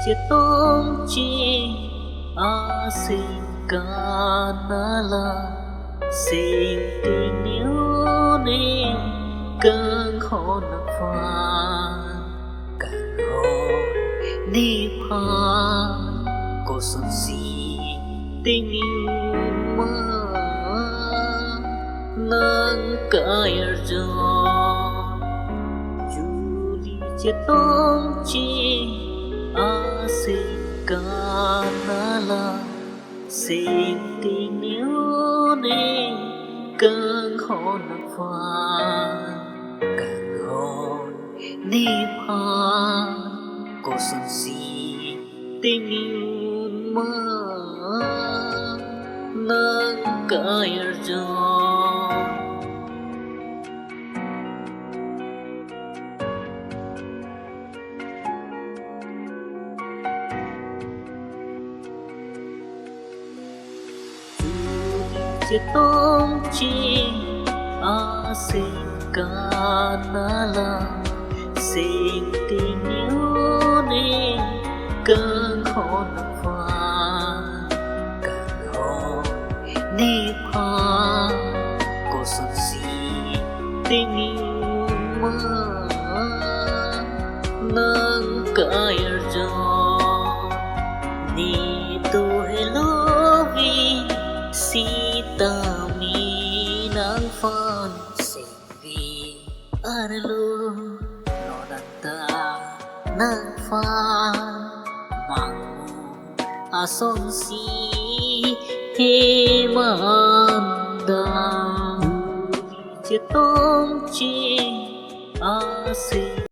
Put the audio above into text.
chiếc tôm chi a sinh ca na la sinh tình yêu nên cơn khó nặng pha càng hồn đi pha cô xuân si tình yêu mơ nâng cài gió dù đi chiếc tôm chi a sinh ca na la sinh tình yêu nên cơn khó nặng pha càng hồn đi pha cô xuân si tình yêu mơ nâng cài gió chiếc tôm chi a sinh ca na la sinh tình yêu nên cơn khó nặng pha càng hồn đi pha cô xuân si tình yêu mơ nâng cài gió ni tu hello vi si ta mi nang fan sinh vi arlo no danta nang fan mang ason si he manda chiếc tôm chi a sinh